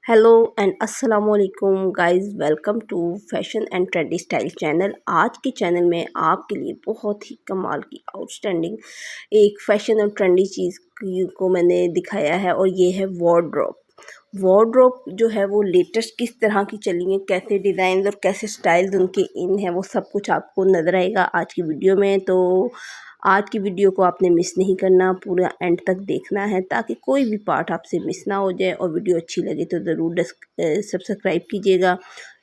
Hello and अस्सलाम वालेकुम guys, welcome to fashion and trendy style channel. आज के चैनल में आपके लिए बहुत ही कमाल की आउटस्टैंडिंग एक फैशन और ट्रेंडी चीज़ को मैंने दिखाया है, और ये है वार्डरोब। वार्डरोब जो है वो लेटेस्ट किस तरह की चली है, कैसे डिज़ाइन और कैसे स्टाइल्स उनके इन है, वो सब कुछ आपको नज़र आएगा आज की वीडियो में। तो आज की वीडियो को आपने मिस नहीं करना, पूरा एंड तक देखना है ताकि कोई भी पार्ट आपसे मिस ना हो जाए। और वीडियो अच्छी लगे तो ज़रूर सब्सक्राइब कीजिएगा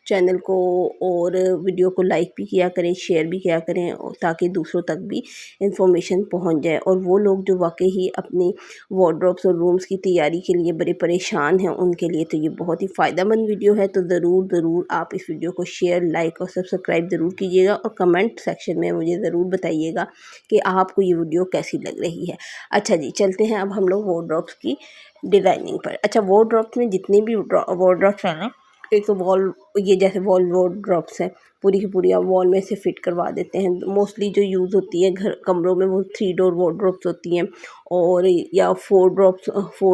चैनल को, और वीडियो को लाइक भी किया करें, शेयर भी किया करें, ताकि दूसरों तक भी इंफॉर्मेशन पहुंच जाए। और वो लोग जो वाकई ही अपनी वार्डरोब्स और रूम्स की तैयारी के लिए बड़े परेशान हैं, उनके लिए तो ये बहुत ही फ़ायदेमंद वीडियो है। तो ज़रूर आप इस वीडियो को शेयर, लाइक और सब्सक्राइब ज़रूर कीजिएगा, और कमेंट सेक्शन में मुझे ज़रूर बताइएगा कि आपको ये वीडियो कैसी लग रही है। अच्छा जी, चलते हैं अब हम लोग वार्डरोब्स की डिज़ाइनिंग पर। अच्छा, वार्डरोब्स में जितने भी वार्डरोब्स हैं ना, एक तो वॉल, ये जैसे वॉल वार्डरोब्स हैं, पूरी की पूरी आप वॉल में से फिट करवा देते हैं। मोस्टली जो यूज़ होती है घर कमरों में वो 3 डोर वार्डरोब्स होती हैं, और या 4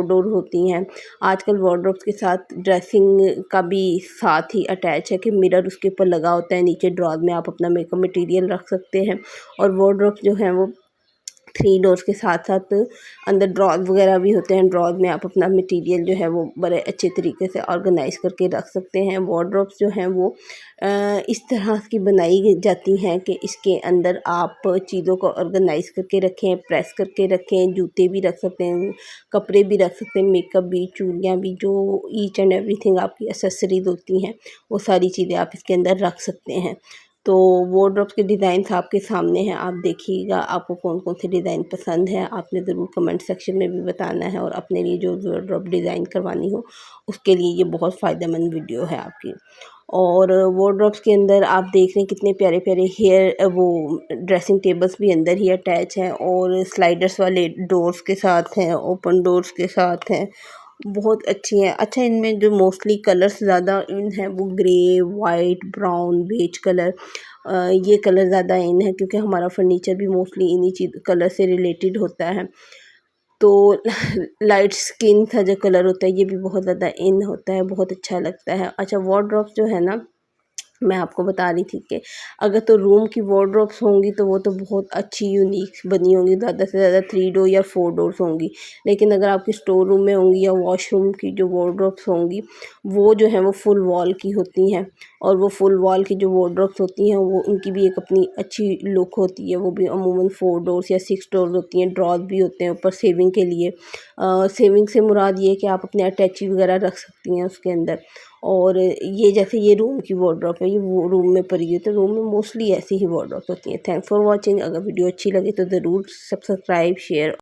डोर होती हैं। आजकल वार्डरोब्स के साथ ड्रेसिंग का भी साथ ही अटैच है कि मिरर उसके ऊपर लगा होता है, नीचे ड्रॉर में आप अपना मेकअप मटेरियल रख सकते हैं। और वार्डरोब्स जो हैं वो 3 डोर्स के साथ साथ अंदर ड्रॉर वगैरह भी होते हैं। ड्रॉर में आप अपना मटेरियल जो है वो बड़े अच्छे तरीके से ऑर्गेनाइज़ करके रख सकते हैं। वार्डरोब्स जो हैं वो इस तरह की बनाई जाती हैं कि इसके अंदर आप चीज़ों को ऑर्गेनाइज़ करके रखें, प्रेस करके रखें, जूते भी रख सकते हैं, कपड़े भी रख सकते हैं, मेकअप भी, चूड़ियाँ भी, जो ईच एंड एवरीथिंग आपकी एक्सेसरीज होती हैं वो सारी चीज़ें आप इसके अंदर रख सकते हैं। तो वार्डरोब्स के डिज़ाइंस आपके सामने हैं, आप देखिएगा आपको कौन कौन से डिज़ाइन पसंद है। आपने ज़रूर कमेंट सेक्शन में भी बताना है, और अपने लिए जो वार्डरोब डिज़ाइन करवानी हो उसके लिए ये बहुत फ़ायदेमंद वीडियो है आपकी। और वार्डरोब्स के अंदर आप देख रहे हैं कितने प्यारे प्यारे हेयर वो ड्रेसिंग टेबल्स भी अंदर ही अटैच हैं, और स्लाइडर्स वाले डोर्स के साथ हैं, ओपन डोर्स के साथ हैं, बहुत अच्छी हैं। अच्छा, इनमें जो मोस्टली कलर्स ज़्यादा इन हैं वो grey, white, brown, beige colour, ये कलर ज़्यादा इन है, क्योंकि हमारा फर्नीचर भी मोस्टली इन्हीं चीज़ कलर से रिलेटेड होता है। तो लाइट स्किन का जो कलर होता है ये भी बहुत ज़्यादा इन होता है, बहुत अच्छा लगता है। अच्छा, वार्डरोब्स जो है ना, मैं आपको बता रही थी कि अगर तो रूम की वार्डरोब्स होंगी तो वो तो बहुत अच्छी यूनिक बनी होंगी, ज़्यादा से ज़्यादा 3 डोर या 4 डोर्स होंगी। लेकिन अगर आपकी स्टोर रूम में होंगी या वॉशरूम की जो वार्डरोब्स होंगी, वो जो है वो फुल वॉल की होती हैं। और वो फुल वॉल की जो वार्डरोब्स होती हैं वो उनकी भी एक अपनी अच्छी लुक होती है। वो भी अमूमन 4 डोर्स या 6 डोर्स होती हैं। ड्रॉज भी होते हैं ऊपर सेविंग के लिए। सेविंग से मुराद ये है कि आप अपने अटैची वगैरह रख सकती हैं उसके अंदर। और ये जैसे ये रूम की वार्डरोब है, ये वो रूम में पड़ी है, तो रूम में मोस्टली ऐसी ही वार्डरोब होती हैं। Thanks for watching. अगर वीडियो अच्छी लगे तो ज़रूर सब्सक्राइब, शेयर